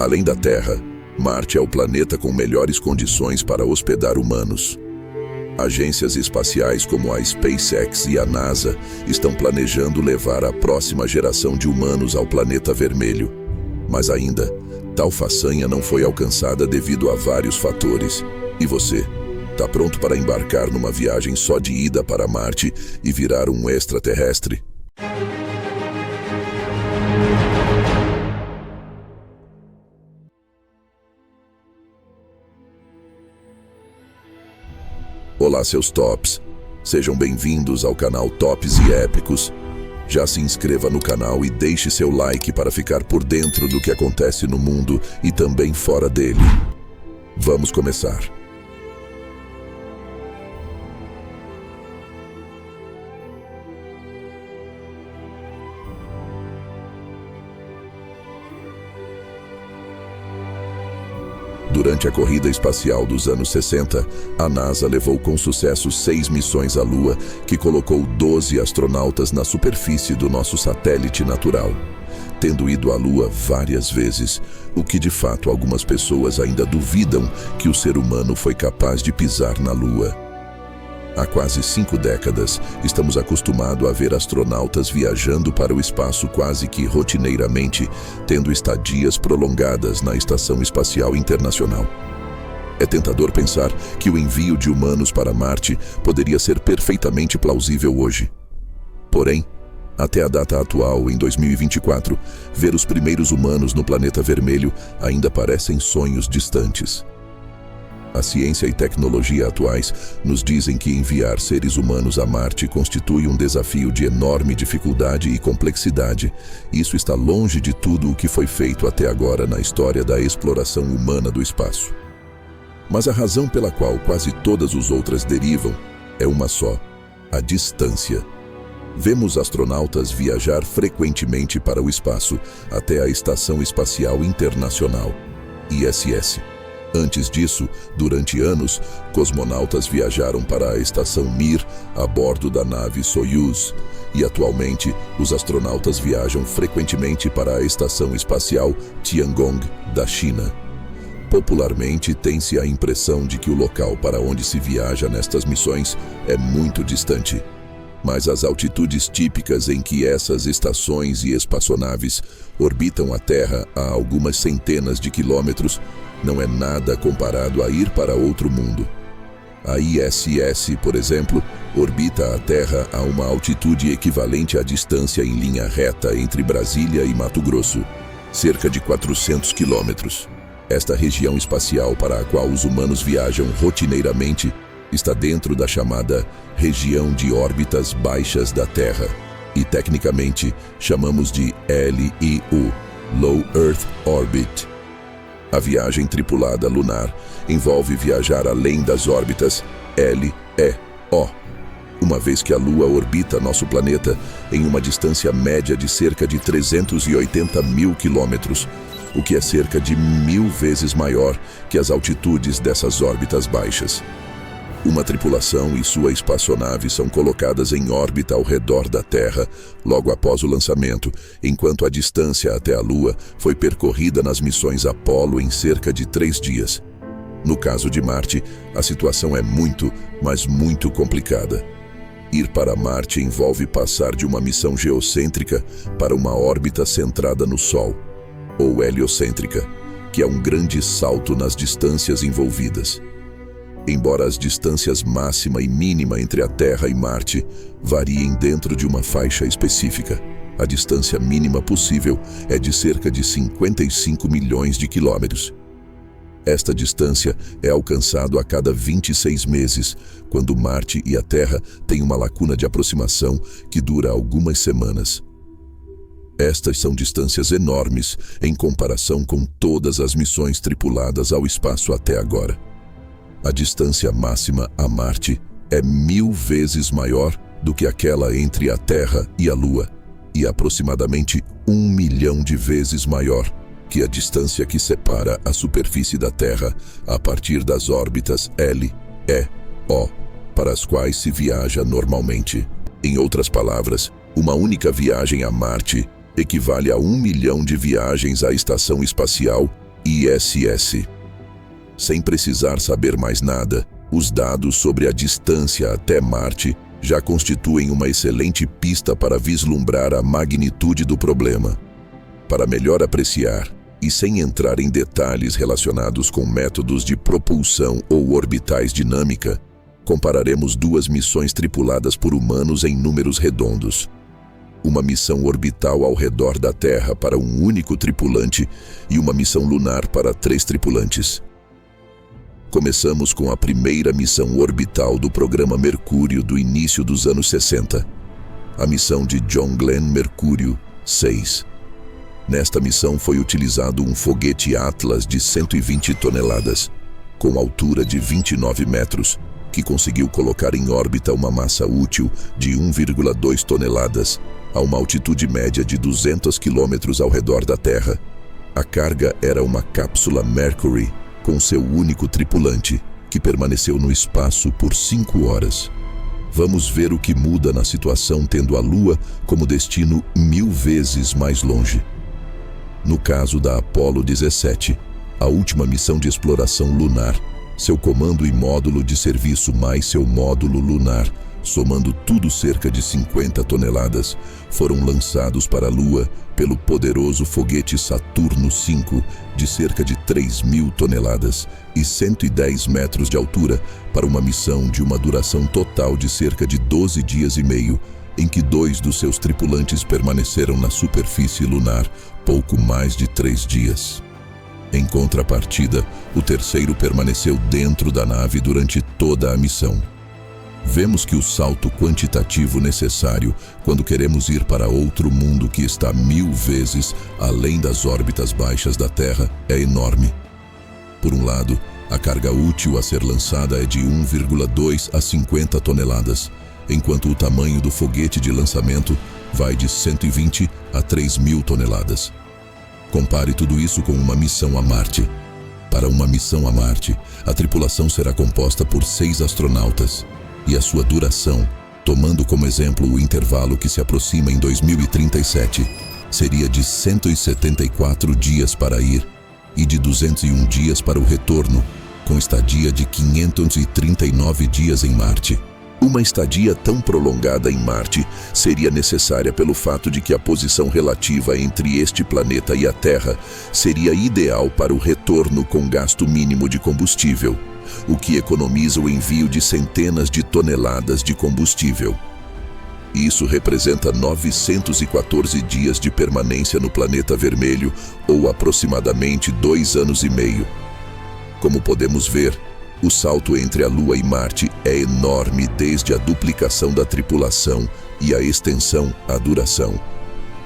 Além da Terra, Marte é o planeta com melhores condições para hospedar humanos. Agências espaciais como a SpaceX e a NASA estão planejando levar a próxima geração de humanos ao planeta vermelho. Mas ainda, tal façanha não foi alcançada devido a vários fatores. E você, está pronto para embarcar numa viagem só de ida para Marte e virar um extraterrestre? Olá, seus tops! Sejam bem-vindos ao canal Tops e Épicos. Já se inscreva no canal e deixe seu like para ficar por dentro do que acontece no mundo e também fora dele. Vamos começar. Durante a corrida espacial dos anos 60, a NASA levou com sucesso 6 missões à Lua, que colocou 12 astronautas na superfície do nosso satélite natural, tendo ido à Lua várias vezes, o que de fato algumas pessoas ainda duvidam que o ser humano foi capaz de pisar na Lua. Há quase 5 décadas, estamos acostumados a ver astronautas viajando para o espaço quase que rotineiramente, tendo estadias prolongadas na Estação Espacial Internacional. É tentador pensar que o envio de humanos para Marte poderia ser perfeitamente plausível hoje. Porém, até a data atual, em 2024, ver os primeiros humanos no planeta vermelho ainda parecem sonhos distantes. A ciência e tecnologia atuais nos dizem que enviar seres humanos a Marte constitui um desafio de enorme dificuldade e complexidade. Isso está longe de tudo o que foi feito até agora na história da exploração humana do espaço. Mas a razão pela qual quase todas as outras derivam é uma só: a distância. Vemos astronautas viajar frequentemente para o espaço até a Estação Espacial Internacional, ISS. Antes disso, durante anos, cosmonautas viajaram para a Estação Mir a bordo da nave Soyuz, e atualmente os astronautas viajam frequentemente para a Estação Espacial Tiangong, da China. Popularmente, tem-se a impressão de que o local para onde se viaja nestas missões é muito distante. Mas as altitudes típicas em que essas estações e espaçonaves orbitam a Terra a algumas centenas de quilômetros não é nada comparado a ir para outro mundo. A ISS, por exemplo, orbita a Terra a uma altitude equivalente à distância em linha reta entre Brasília e Mato Grosso, cerca de 400 quilômetros. Esta região espacial para a qual os humanos viajam rotineiramente está dentro da chamada região de órbitas baixas da Terra, e tecnicamente chamamos de LEO, Low Earth Orbit. A viagem tripulada lunar envolve viajar além das órbitas LEO, uma vez que a Lua orbita nosso planeta em uma distância média de cerca de 380 mil quilômetros, o que é cerca de 1000 vezes maior que as altitudes dessas órbitas baixas. Uma tripulação e sua espaçonave são colocadas em órbita ao redor da Terra logo após o lançamento, enquanto a distância até a Lua foi percorrida nas missões Apollo em cerca de 3 dias. No caso de Marte, a situação é muito, mas muito complicada. Ir para Marte envolve passar de uma missão geocêntrica para uma órbita centrada no Sol, ou heliocêntrica, que é um grande salto nas distâncias envolvidas. Embora as distâncias máxima e mínima entre a Terra e Marte variem dentro de uma faixa específica, a distância mínima possível é de cerca de 55 milhões de quilômetros. Esta distância é alcançada a cada 26 meses, quando Marte e a Terra têm uma lacuna de aproximação que dura algumas semanas. Estas são distâncias enormes em comparação com todas as missões tripuladas ao espaço até agora. A distância máxima a Marte é 1000 vezes maior do que aquela entre a Terra e a Lua, e aproximadamente 1 milhão de vezes maior que a distância que separa a superfície da Terra a partir das órbitas LEO, para as quais se viaja normalmente. Em outras palavras, uma única viagem a Marte equivale a 1 milhão de viagens à estação espacial ISS. Sem precisar saber mais nada, os dados sobre a distância até Marte já constituem uma excelente pista para vislumbrar a magnitude do problema. Para melhor apreciar, e sem entrar em detalhes relacionados com métodos de propulsão ou orbitais dinâmica, compararemos duas missões tripuladas por humanos em números redondos. Uma missão orbital ao redor da Terra para um único tripulante e uma missão lunar para 3 tripulantes. Começamos com a primeira missão orbital do programa Mercúrio do início dos anos 60, a missão de John Glenn Mercúrio 6. Nesta missão foi utilizado um foguete Atlas de 120 toneladas, com altura de 29 metros, que conseguiu colocar em órbita uma massa útil de 1,2 toneladas, a uma altitude média de 200 quilômetros ao redor da Terra. A carga era uma cápsula Mercury, com seu único tripulante, que permaneceu no espaço por 5 horas. Vamos ver o que muda na situação tendo a Lua como destino 1000 vezes mais longe. No caso da Apollo 17, a última missão de exploração lunar, seu comando e módulo de serviço mais seu módulo lunar, somando tudo cerca de 50 toneladas, foram lançados para a Lua pelo poderoso foguete Saturno V, de cerca de 3.000 toneladas e 110 metros de altura, para uma missão de uma duração total de cerca de 12 dias e meio, em que 2 dos seus tripulantes permaneceram na superfície lunar pouco mais de 3 dias. Em contrapartida, o terceiro permaneceu dentro da nave durante toda a missão. Vemos que o salto quantitativo necessário quando queremos ir para outro mundo que está 1000 vezes além das órbitas baixas da Terra é enorme. Por um lado, a carga útil a ser lançada é de 1,2 a 50 toneladas, enquanto o tamanho do foguete de lançamento vai de 120 a 3.000 toneladas. Compare tudo isso com uma missão a Marte. Para uma missão a Marte, a tripulação será composta por 6 astronautas, e a sua duração, tomando como exemplo o intervalo que se aproxima em 2037, seria de 174 dias para ir e de 201 dias para o retorno, com estadia de 539 dias em Marte. Uma estadia tão prolongada em Marte seria necessária pelo fato de que a posição relativa entre este planeta e a Terra seria ideal para o retorno com gasto mínimo de combustível, o que economiza o envio de centenas de toneladas de combustível. Isso representa 914 dias de permanência no planeta vermelho, ou aproximadamente 2 anos e meio. Como podemos ver, o salto entre a Lua e Marte é enorme desde a duplicação da tripulação e a extensão à duração,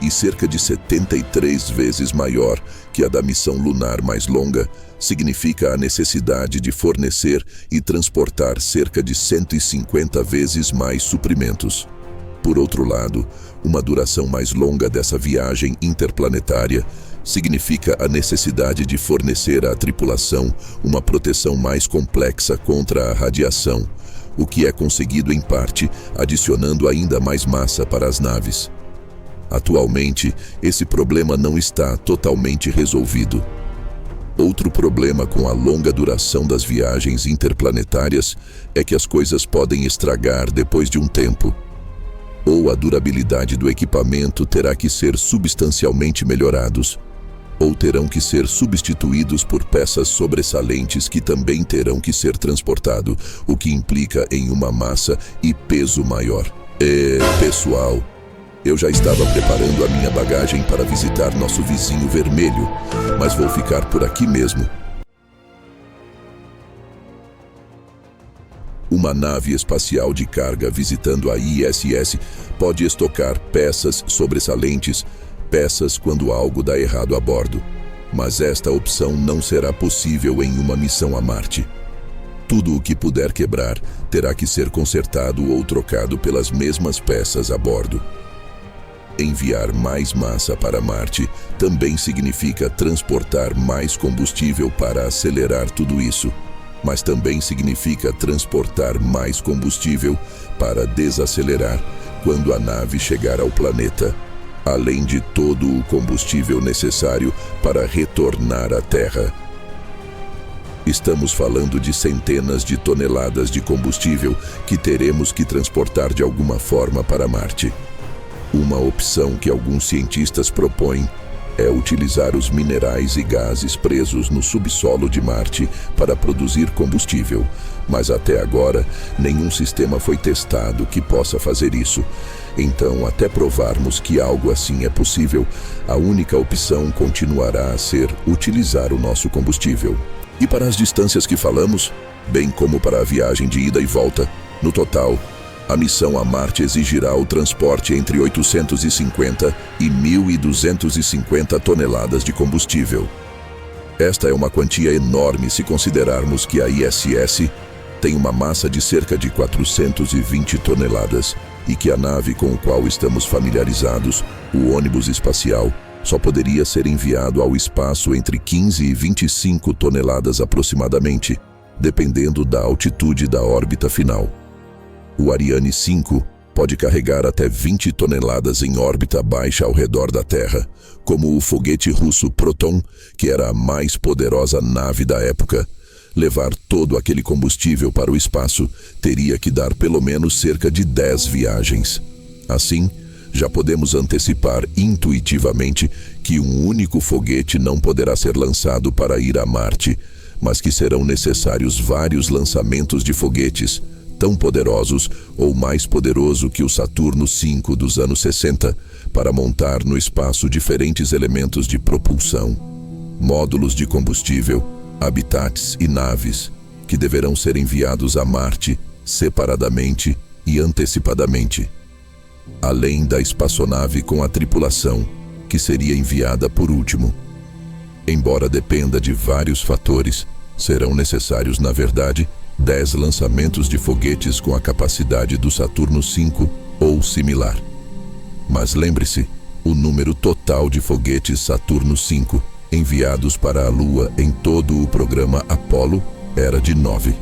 e cerca de 73 vezes maior que a da missão lunar mais longa, significa a necessidade de fornecer e transportar cerca de 150 vezes mais suprimentos. Por outro lado, uma duração mais longa dessa viagem interplanetária significa a necessidade de fornecer à tripulação uma proteção mais complexa contra a radiação, o que é conseguido em parte adicionando ainda mais massa para as naves. Atualmente, esse problema não está totalmente resolvido. Outro problema com a longa duração das viagens interplanetárias é que as coisas podem estragar depois de um tempo, ou a durabilidade do equipamento terá que ser substancialmente melhorados, ou terão que ser substituídos por peças sobressalentes que também terão que ser transportado, o que implica em uma massa e peso maior. Pessoal, eu já estava preparando a minha bagagem para visitar nosso vizinho vermelho, mas vou ficar por aqui mesmo. Uma nave espacial de carga visitando a ISS pode estocar peças sobressalentes, peças quando algo dá errado a bordo, mas esta opção não será possível em uma missão a Marte. Tudo o que puder quebrar terá que ser consertado ou trocado pelas mesmas peças a bordo. Enviar mais massa para Marte também significa transportar mais combustível para acelerar tudo isso, mas também significa transportar mais combustível para desacelerar quando a nave chegar ao planeta. além de todo o combustível necessário para retornar à Terra. Estamos falando de centenas de toneladas de combustível que teremos que transportar de alguma forma para Marte. Uma opção que alguns cientistas propõem é utilizar os minerais e gases presos no subsolo de Marte para produzir combustível, mas até agora nenhum sistema foi testado que possa fazer isso. Então, até provarmos que algo assim é possível, a única opção continuará a ser utilizar o nosso combustível. E para as distâncias que falamos, bem como para a viagem de ida e volta, no total, a missão a Marte exigirá o transporte entre 850 e 1.250 toneladas de combustível. Esta é uma quantia enorme se considerarmos que a ISS tem uma massa de cerca de 420 toneladas e que a nave com a qual estamos familiarizados, o ônibus espacial, só poderia ser enviado ao espaço entre 15 e 25 toneladas aproximadamente, dependendo da altitude da órbita final. O Ariane 5 pode carregar até 20 toneladas em órbita baixa ao redor da Terra, como o foguete russo Proton, que era a mais poderosa nave da época. Levar todo aquele combustível para o espaço teria que dar pelo menos cerca de 10 viagens. Assim, já podemos antecipar intuitivamente que um único foguete não poderá ser lançado para ir a Marte, mas que serão necessários vários lançamentos de foguetes, tão poderosos ou mais poderoso que o Saturno V dos anos 60, para montar no espaço diferentes elementos de propulsão, módulos de combustível, habitats e naves, que deverão ser enviados a Marte separadamente e antecipadamente, além da espaçonave com a tripulação, que seria enviada por último. Embora dependa de vários fatores, serão necessários, na verdade, 10 lançamentos de foguetes com a capacidade do Saturno V ou similar. Mas lembre-se, o número total de foguetes Saturno V enviados para a Lua em todo o programa Apollo era de 9.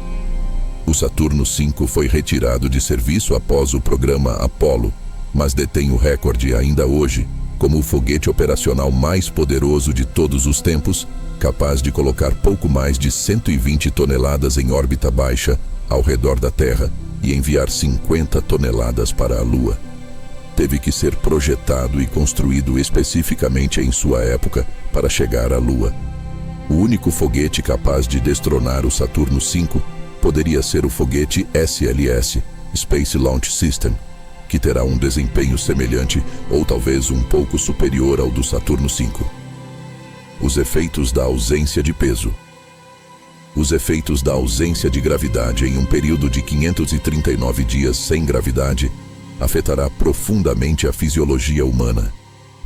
O Saturno V foi retirado de serviço após o programa Apollo, mas detém o recorde ainda hoje como o foguete operacional mais poderoso de todos os tempos, capaz de colocar pouco mais de 120 toneladas em órbita baixa ao redor da Terra e enviar 50 toneladas para a Lua. Teve que ser projetado e construído especificamente em sua época para chegar à Lua. O único foguete capaz de destronar o Saturno V poderia ser o foguete SLS, Space Launch System, que terá um desempenho semelhante ou talvez um pouco superior ao do Saturno V. Os efeitos da ausência de peso. Os efeitos da ausência de gravidade em um período de 539 dias sem gravidade afetará profundamente a fisiologia humana,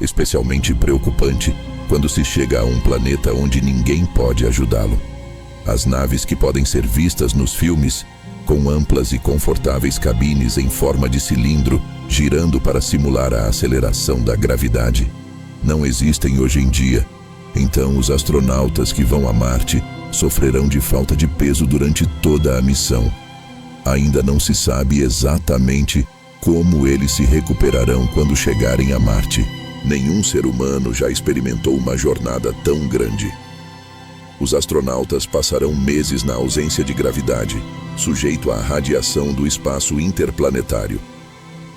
especialmente preocupante quando se chega a um planeta onde ninguém pode ajudá-lo. As naves que podem ser vistas nos filmes, com amplas e confortáveis cabines em forma de cilindro, girando para simular a aceleração da gravidade, não existem hoje em dia. Então, os astronautas que vão a Marte sofrerão de falta de peso durante toda a missão. Ainda não se sabe exatamente como eles se recuperarão quando chegarem a Marte. Nenhum ser humano já experimentou uma jornada tão grande. Os astronautas passarão meses na ausência de gravidade, sujeito à radiação do espaço interplanetário.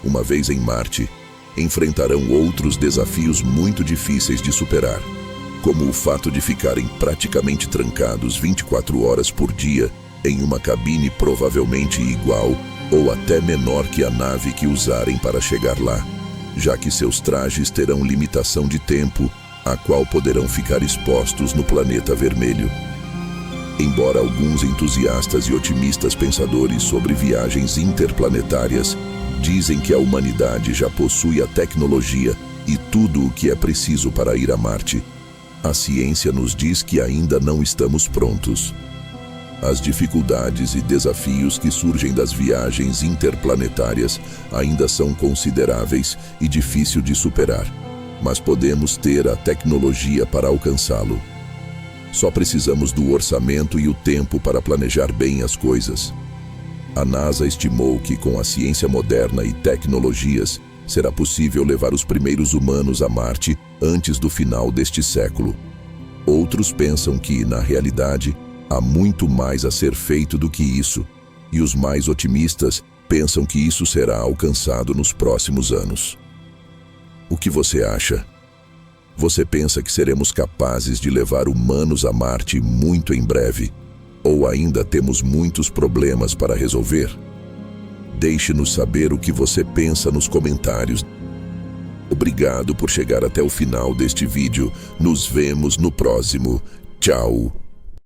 Uma vez em Marte, enfrentarão outros desafios muito difíceis de superar, como o fato de ficarem praticamente trancados 24 horas por dia em uma cabine provavelmente igual ou até menor que a nave que usarem para chegar lá, já que seus trajes terão limitação de tempo, a qual poderão ficar expostos no planeta vermelho. Embora alguns entusiastas e otimistas pensadores sobre viagens interplanetárias dizem que a humanidade já possui a tecnologia e tudo o que é preciso para ir a Marte, a ciência nos diz que ainda não estamos prontos. As dificuldades e desafios que surgem das viagens interplanetárias ainda são consideráveis e difíceis de superar, mas podemos ter a tecnologia para alcançá-lo. Só precisamos do orçamento e o tempo para planejar bem as coisas. A NASA estimou que, com a ciência moderna e tecnologias, será possível levar os primeiros humanos a Marte antes do final deste século. Outros pensam que, na realidade, há muito mais a ser feito do que isso, e os mais otimistas pensam que isso será alcançado nos próximos anos. O que você acha? Você pensa que seremos capazes de levar humanos a Marte muito em breve? Ou ainda temos muitos problemas para resolver? Deixe-nos saber o que você pensa nos comentários. Obrigado por chegar até o final deste vídeo. Nos vemos no próximo. Tchau!